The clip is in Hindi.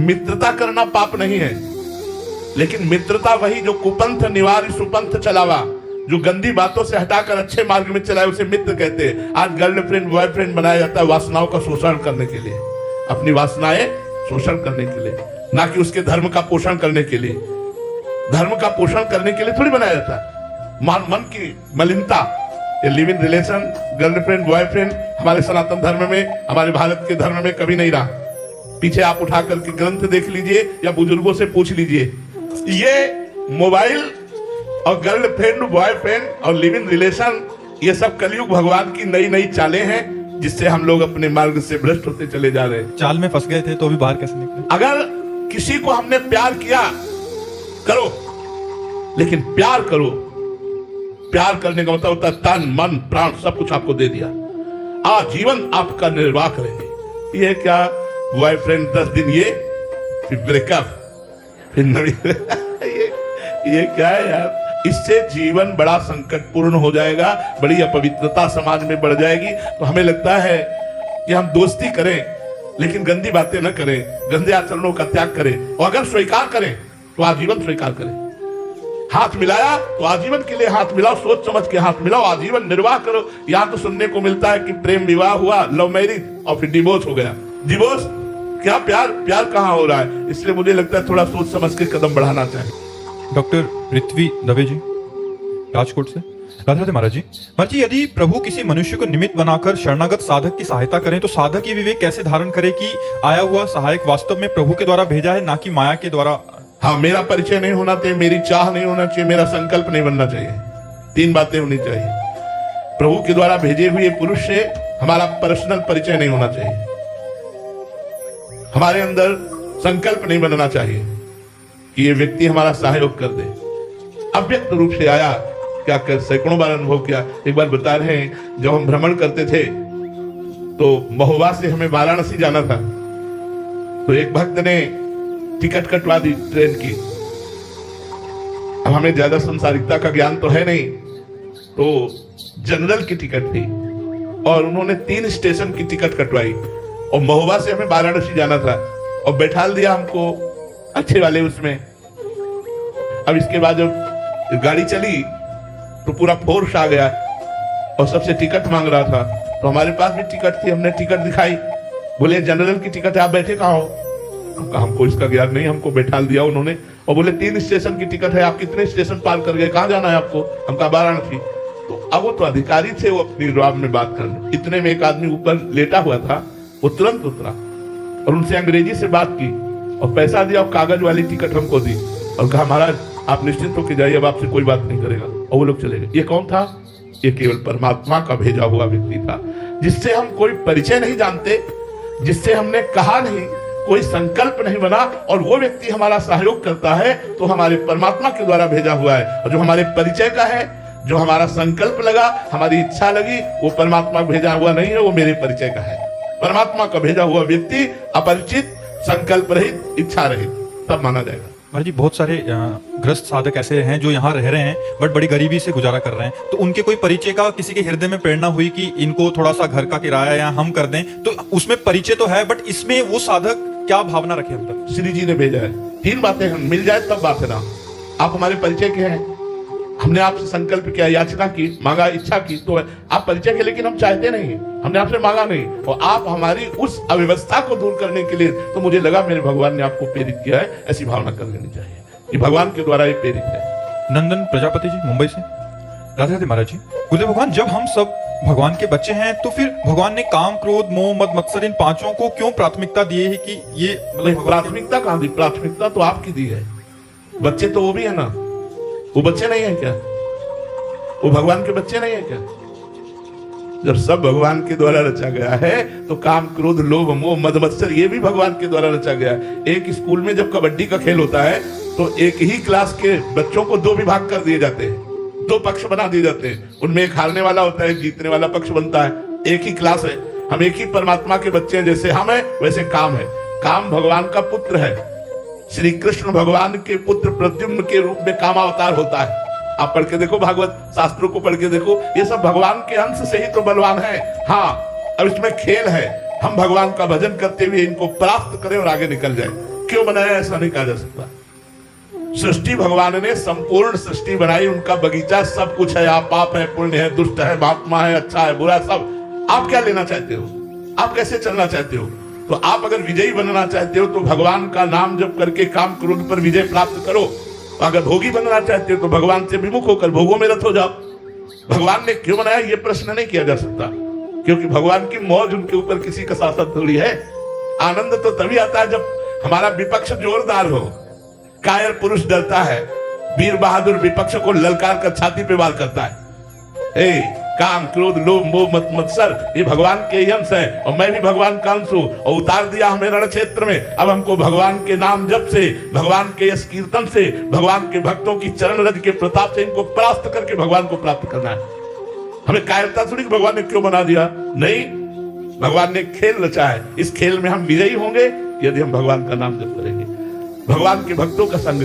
मित्रता करना पाप नहीं है, लेकिन मित्रता वही जो कुपंथ निवारी सुपंथ चलावा, जो गंदी बातों से हटाकर अच्छे मार्ग में चलाए, उसे मित्र कहते हैं। आज गर्लफ्रेंड बॉयफ्रेंड बनाया जाता है वासनाओं का शोषण करने के लिए, अपनी वासनाएं शोषण करने के लिए, ना कि उसके धर्म का पोषण करने के लिए। धर्म का पोषण करने के लिए थोड़ी बनाया जाता है। मन की मलिनता, ये live in relation girlfriend boyfriend हमारे सनातन धर्म में, हमारे भारत के धर्म में कभी नहीं रहा। पीछे आप उठा करके ग्रंथ देख लीजिए या बुजुर्गों से पूछ लीजिए, ये मोबाइल और गर्लफ्रेंड बॉयफ्रेंड और लिव इन रिलेशन, ये सब कलयुग भगवान की नई नई चालें हैं, जिससे हम लोग अपने मार्ग से भ्रष्ट होते चले जा रहे हैं। चाल में फंस गए थे तो अभी बाहर कैसे निकले? अगर किसी को हमने प्यार किया, करो, लेकिन प्यार करो। प्यार करने का मतलब होता है तन मन प्राण सब कुछ आपको दे दिया, आजीवन आपका निर्वाह करेंगे। ये क्या बॉयफ्रेंड 10 दिन, ये फिर ब्रेकअप, फिर नवी ये क्या है यार? इससे जीवन बड़ा संकटपूर्ण हो जाएगा, बड़ी अपवित्रता समाज में बढ़ जाएगी। तो हमें लगता है कि हम दोस्ती करें, लेकिन गंदी बातें न करें, गंदे आचरणों का त्याग करें, और अगर स्वीकार करें तो आजीवन स्वीकार करें। हाथ मिलाया तो आजीवन के लिए हाथ मिलाओ, सोच समझ के हाथ मिलाओ, आजीवन निर्वाह करो। यहाँ तो सुनने को मिलता है कि प्रेम विवाह हुआ, लव मैरिज, और फिर डिवोर्स हो गया। डिवोर्स क्या? प्यार कहाँ हो रहा है? इसलिए मुझे लगता है थोड़ा सोच समझ के कदम बढ़ाना चाहिए। डॉक्टर पृथ्वी दवे जी राजकोट से। राधे राधे महाराज जी। महाराज जी, यदि प्रभु किसी मनुष्य को निमित्त बनाकर शरणागत साधक की सहायता करें तो साधक ये विवेक कैसे धारण करे कि आया हुआ सहायक वास्तव में प्रभु के द्वारा भेजा है, ना कि माया के द्वारा? हाँ, मेरा परिचय नहीं होना चाहिए, मेरी चाह नहीं होना चाहिए, मेरा संकल्प नहीं बनना चाहिए। 3 बातें होनी चाहिए। प्रभु के द्वारा भेजे हुए पुरुष से हमारा पर्सनल परिचय नहीं होना चाहिए, हमारे अंदर संकल्प नहीं बनना चाहिए कि ये व्यक्ति हमारा सहयोग कर दे। अव्यक्त रूप से आया, क्या कर सैकड़ों बार अनुभव किया। एक बार बता रहे हैं, जब हम भ्रमण करते थे तो महोबा से हमें वाराणसी जाना था, तो एक भक्त ने टिकट कटवा दी ट्रेन की। अब हमें ज्यादा संसारिकता का ज्ञान तो है नहीं, तो जनरल की टिकट थी और उन्होंने 3 स्टेशन की टिकट कटवाई, और महोबा से हमें वाराणसी जाना था, और बैठाल दिया हमको अच्छे वाले उसमें। अब इसके बाद जब गाड़ी चली तो पूरा फोर्स आ गया और सबसे टिकट मांग रहा था, तो हमारे पास भी टिकट थी, हमने टिकट दिखाई। बोले जनरल की टिकट है, आप बैठे कहाँ हो? हमको इसका ज्ञान नहीं, हमको बैठा दिया उन्होंने, और बोले 3 स्टेशन की टिकट है, आप कितने स्टेशन पार कर गए, कहाँ जाना है आपको? हम कहा वाराणसी। तो अब वो तो अधिकारी थे, वो अपनी जवाब में बात करने। इतने में एक आदमी ऊपर लेटा हुआ था, वो तुरंत उतरा और उनसे अंग्रेजी से बात की और पैसा दिया और कागज वाली टिकट हमको दी और कहा महाराज आप निश्चिंत होकर जाइए, अब आपसे कोई बात नहीं करेगा। और वो लोग चले गए। ये कौन था? ये केवल परमात्मा का भेजा हुआ व्यक्ति था, जिससे हम कोई परिचय नहीं जानते, जिससे हमने कहा नहीं, कोई संकल्प नहीं बना, और वो व्यक्ति हमारा सहयोग करता है तो हमारे परमात्मा के द्वारा भेजा हुआ है। और जो हमारे परिचय का है, जो हमारा संकल्प लगा, हमारी इच्छा लगी, वो परमात्मा भेजा हुआ नहीं है, वो मेरे परिचय का है। परमात्मा का भेजा हुआ व्यक्ति अपरिचित, संकल्प रहित, इच्छा रहित, तब माना जाएगा। महाराज जी, बहुत सारे ग्रस्त साधक ऐसे हैं जो यहाँ रह रहे हैं बट बड़ी गरीबी से गुजारा कर रहे हैं, तो उनके कोई परिचय का किसी के हृदय में प्रेरणा हुई कि इनको थोड़ा सा घर का किराया या हम कर दें, तो उसमें परिचय तो है बट इसमें वो साधक क्या भावना रखे अंदर? श्री जी ने भेजा है। 3 बातें हम मिल जाए तब बात है ना। आप हमारे परिचय के हैं, हमने आपसे संकल्प किया, याचना की, मांगा, इच्छा की, तो आप परिचय के, लेकिन हम चाहते नहीं, हमने आपसे मांगा नहीं, और आप हमारी उस अव्यवस्था को दूर करने के लिए, तो मुझे लगा मेरे भगवान ने आपको प्रेरित किया है, ऐसी भावना कर लेनी चाहिए कि भगवान के द्वारा ये प्रेरित है। नंदन प्रजापति जी मुंबई से। राधे राधे महाराज जी। गुरुदेव भगवान, जब हम सब भगवान के बच्चे हैं तो फिर भगवान ने काम, क्रोध, मोह, मद, मत्सर इन 5 को क्यों प्राथमिकता दी है कि ये मतलब प्राथमिकता कहां दी? प्राथमिकता तो आपकी दी है। बच्चे तो वो भी है ना, वो बच्चे नहीं है क्या? वो भगवान के बच्चे नहीं है क्या? जब सब भगवान के द्वारा रचा गया है तो काम, क्रोध, लोभ, मोह, मद, मत्सर ये भी भगवान के द्वारा रचा गया है। एक स्कूल में जब कबड्डी का खेल होता है तो एक ही क्लास के बच्चों को 2 विभाग कर दिए जाते हैं, 2 पक्ष बना दिए जाते हैं। उनमें एक हारने वाला होता है, जीतने वाला पक्ष बनता है। एक ही क्लास है, हम एक ही परमात्मा के बच्चे हैं। जैसे हम है वैसे काम है। काम भगवान का पुत्र है। श्री कृष्ण भगवान के पुत्र प्रद्युम्न के रूप में कामावतार होता है। आप पढ़ के देखो, भागवत शास्त्रों को पढ़ के देखो, ये सब भगवान के अंश से ही तो बलवान है। हाँ, अब इसमें खेल है, हम भगवान का भजन करते हुए इनको प्राप्त करें और आगे निकल जाए। क्यों बनाया ऐसा नहीं कहा जा सकता। सृष्टि भगवान ने संपूर्ण सृष्टि बनाई, उनका बगीचा सब कुछ है। आप पाप है, पुण्य है, दुष्ट है, महात्मा है, अच्छा है, बुरा, सब। आप क्या लेना चाहते हो? आप कैसे चलना चाहते हो? तो आप अगर विजयी बनना चाहते हो तो भगवान का नाम जप करके काम क्रोध पर विजय प्राप्त करो। अगर भोगी बनना चाहते हो तो भगवान से विमुख होकर भोगों में रत हो जाओ। भगवान ने क्यों बनाया ये प्रश्न नहीं किया जा सकता, क्योंकि भगवान की मौज उनके ऊपर किसी का शासन थोड़ी है। आनंद तो तभी आता है जब हमारा विपक्ष जोरदार हो। कायर पुरुष डरता है, वीर बहादुर विपक्ष को ललकार कर छाती पे वार करता है। काम क्रोध लोभ मोह मत मत्सर ये भगवान के ही अंश है, और मैं भी भगवान का अंश हूं, और उतार दिया हमें रण क्षेत्र में। अब हमको भगवान के नाम जप से, भगवान के यश कीर्तन से, भगवान के भक्तों की चरण रज के प्रताप से इनको परास्त करके भगवान को प्राप्त करना है। हमें कायरता थोड़ी कि भगवान ने क्यों बना दिया, नहीं, भगवान ने खेल रचा है। इस खेल में हम विजयी होंगे यदि हम भगवान का नाम जप करेंगे, भगवान के भक्तों का संग